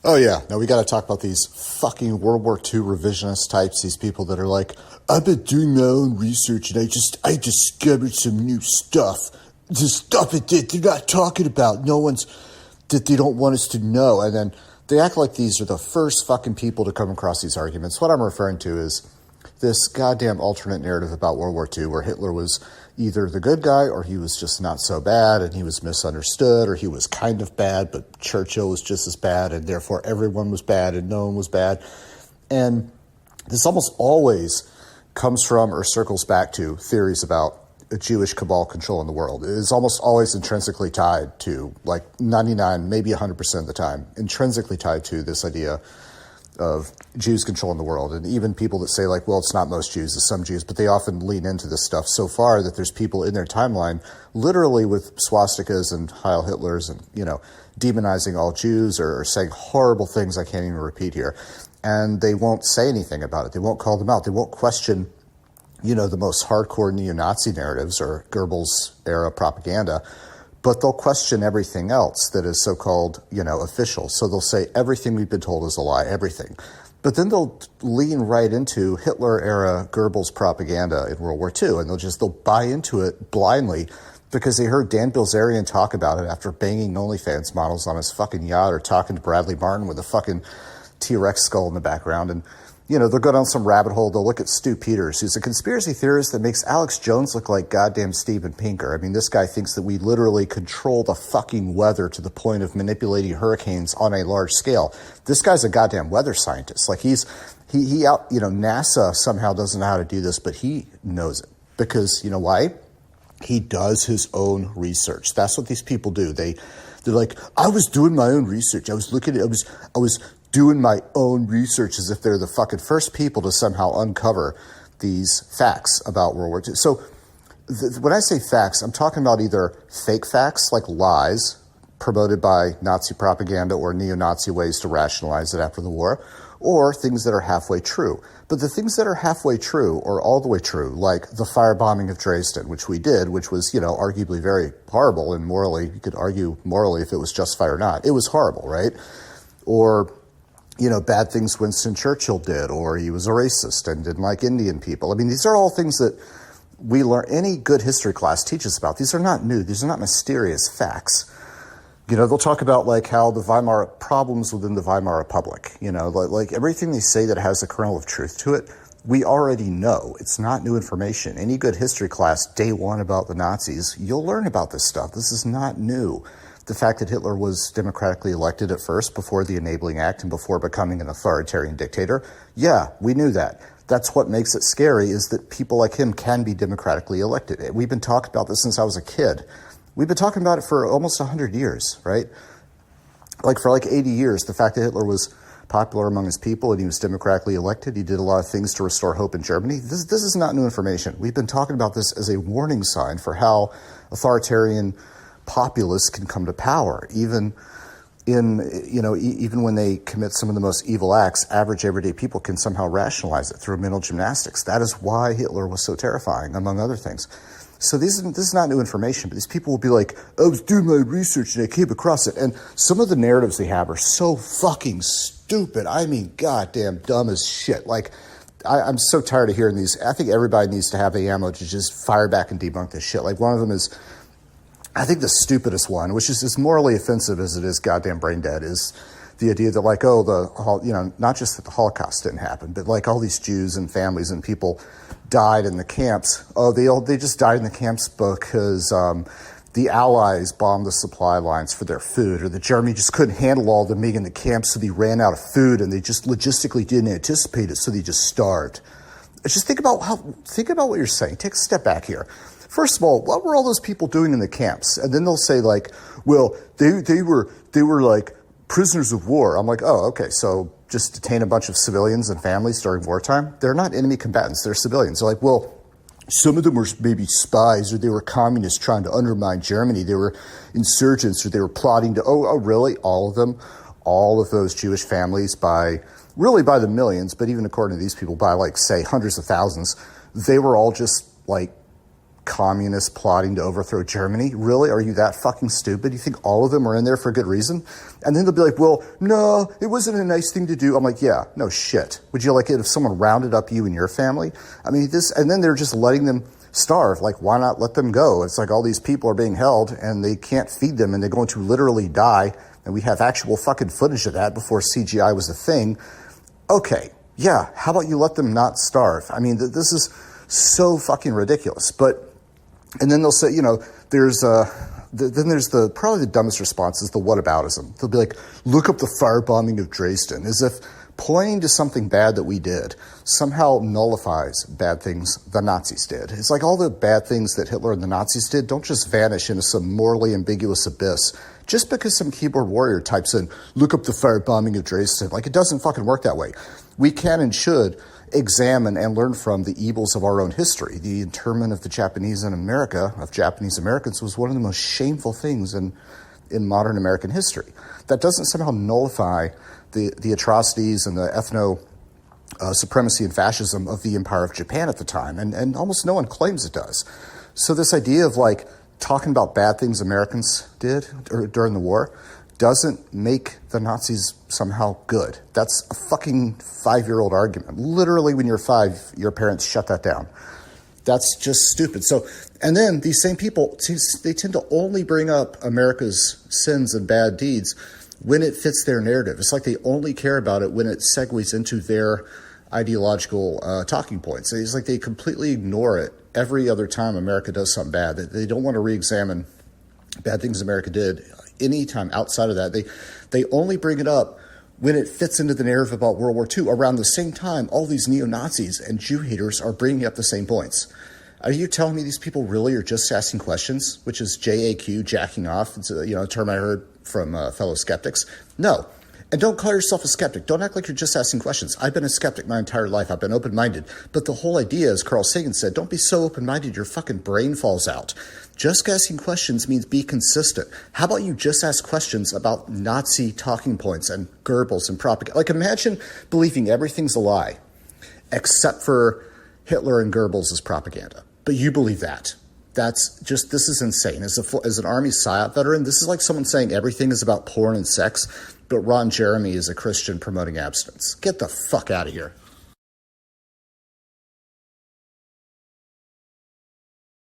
Oh yeah, now we got to talk about these fucking World War II revisionist types. These people that are like, I've been doing my own research and I discovered some new stuff. The stuff that they're not talking about. That they don't want us to know. And then they act like these are the first fucking people to come across these arguments. What I'm referring to is this goddamn alternate narrative about World War II where Hitler was either the good guy or he was just not so bad and he was misunderstood, or he was kind of bad, but Churchill was just as bad and therefore everyone was bad and no one was bad. And this almost always comes from or circles back to theories about a Jewish cabal controlling the world. It is almost always intrinsically tied to, like 99, maybe 100% of the time, intrinsically tied to this idea of Jews controlling the world. And even people that say like, well, it's not most Jews, it's some Jews, but they often lean into this stuff so far that there's people in their timeline literally with swastikas and Heil Hitlers and, demonizing all Jews or saying horrible things I can't even repeat here. And they won't say anything about it. They won't call them out. They won't question, the most hardcore neo-Nazi narratives or Goebbels era propaganda. But they'll question everything else that is so-called, official. So they'll say everything we've been told is a lie, everything. But then they'll lean right into Hitler-era Goebbels propaganda in World War II, and they'll buy into it blindly because they heard Dan Bilzerian talk about it after banging OnlyFans models on his fucking yacht or talking to Bradley Martin with a fucking T-Rex skull in the background. And they'll go down some rabbit hole. They'll look at Stu Peters, who's a conspiracy theorist that makes Alex Jones look like goddamn Steven Pinker. I mean, this guy thinks that we literally control the fucking weather to the point of manipulating hurricanes on a large scale. This guy's a goddamn weather scientist. Like he out, NASA somehow doesn't know how to do this, but he knows it because why? He does his own research. That's what these people do. They're like, I was doing my own research. I was doing my own research as if they're the fucking first people to somehow uncover these facts about World War II. So when I say facts, I'm talking about either fake facts, like lies promoted by Nazi propaganda or neo-Nazi ways to rationalize it after the war, or things that are halfway true. But the things that are halfway true or all the way true, like the firebombing of Dresden, which we did, which was, arguably very horrible and morally, you could argue morally if it was justified or not. It was horrible, right? Or bad things Winston Churchill did, or he was a racist and didn't like Indian people. I mean, these are all things that we learn, any good history class teaches about. These are not new. These are not mysterious facts. They'll talk about like how the Weimar problems within the Weimar Republic, like everything they say that has a kernel of truth to it, we already know. It's not new information. Any good history class, day one about the Nazis, you'll learn about this stuff. This is not new. The fact that Hitler was democratically elected at first before the Enabling Act and before becoming an authoritarian dictator, yeah, we knew that. That's what makes it scary, is that people like him can be democratically elected. We've been talking about this since I was a kid. We've been talking about it for almost 100 years, right? For 80 years, the fact that Hitler was popular among his people and he was democratically elected, he did a lot of things to restore hope in Germany. This is not new information. We've been talking about this as a warning sign for how authoritarian populists can come to power, even when they commit some of the most evil acts. Average everyday people can somehow rationalize it through mental gymnastics. That is why Hitler was so terrifying, among other things. So this is not new information, but these people will be like, I was doing my research and I came across it. And some of the narratives they have are so fucking stupid. I mean, goddamn dumb as shit. I'm so tired of hearing these. I think everybody needs to have the ammo to just fire back and debunk this shit. One of them is, I think the stupidest one, which is as morally offensive as it is goddamn brain dead, is the idea that not just that the Holocaust didn't happen, but all these Jews and families and people died in the camps. Oh, they just died in the camps because the Allies bombed the supply lines for their food, or that Germany just couldn't handle all the being in the camps, so they ran out of food and they just logistically didn't anticipate it, so they just starved. Just think about what you're saying. Take a step back here. First of all, what were all those people doing in the camps? And then they'll say well, they were like prisoners of war. I'm like, oh, okay, so just detain a bunch of civilians and families during wartime? They're not enemy combatants, they're civilians. They're like, well, some of them were maybe spies, or they were communists trying to undermine Germany. They were insurgents, or they were plotting to, oh, really? All of them? All of those Jewish families, by the millions, but even according to these people, by say hundreds of thousands, they were all just communists plotting to overthrow Germany? Really? Are you that fucking stupid? You think all of them are in there for a good reason? And then they'll be like, well, no, it wasn't a nice thing to do. I'm like, yeah, no shit. Would you like it if someone rounded up you and your family? I mean, and then they're just letting them starve. Like, why not let them go? It's like all these people are being held and they can't feed them and they're going to literally die. And we have actual fucking footage of that before CGI was a thing. Okay, yeah, how about you let them not starve? I mean, this is so fucking ridiculous. And then they'll say, then there's probably the dumbest response is the whataboutism. They'll be like, look up the firebombing of Dresden, as if pointing to something bad that we did somehow nullifies bad things the Nazis did. It's like all the bad things that Hitler and the Nazis did don't just vanish into some morally ambiguous abyss just because some keyboard warrior types in, look up the firebombing of Dresden. Like, it doesn't fucking work that way. We can and should examine and learn from the evils of our own history. The internment of the Japanese in America, of Japanese Americans, was one of the most shameful things in modern American history. That doesn't somehow nullify the atrocities and the ethno supremacy and fascism of the Empire of Japan at the time, and almost no one claims it does. So this idea of like talking about bad things Americans did during the war doesn't make the Nazis somehow good. That's a fucking 5-year-old argument. Literally, when you're 5, your parents shut that down. That's just stupid. So, and then these same people, they tend to only bring up America's sins and bad deeds when it fits their narrative. It's like they only care about it when it segues into their ideological talking points. It's like they completely ignore it every other time America does something bad. They don't want to re-examine bad things America did anytime outside of that. They only bring it up when it fits into the narrative about World War II. Around the same time, all these neo-Nazis and Jew haters are bringing up the same points. Are you telling me these people really are just asking questions, which is JAQ, jacking off? It's a term I heard from fellow skeptics. No. And don't call yourself a skeptic. Don't act like you're just asking questions. I've been a skeptic my entire life. I've been open-minded. But the whole idea, as Carl Sagan said, don't be so open-minded your fucking brain falls out. Just asking questions means be consistent. How about you just ask questions about Nazi talking points and Goebbels and propaganda? Like, imagine believing everything's a lie except for Hitler and Goebbels' propaganda. But you believe that. This is insane. As an Army PSYOP veteran, this is like someone saying everything is about porn and sex, but Ron Jeremy is a Christian promoting abstinence. Get the fuck out of here.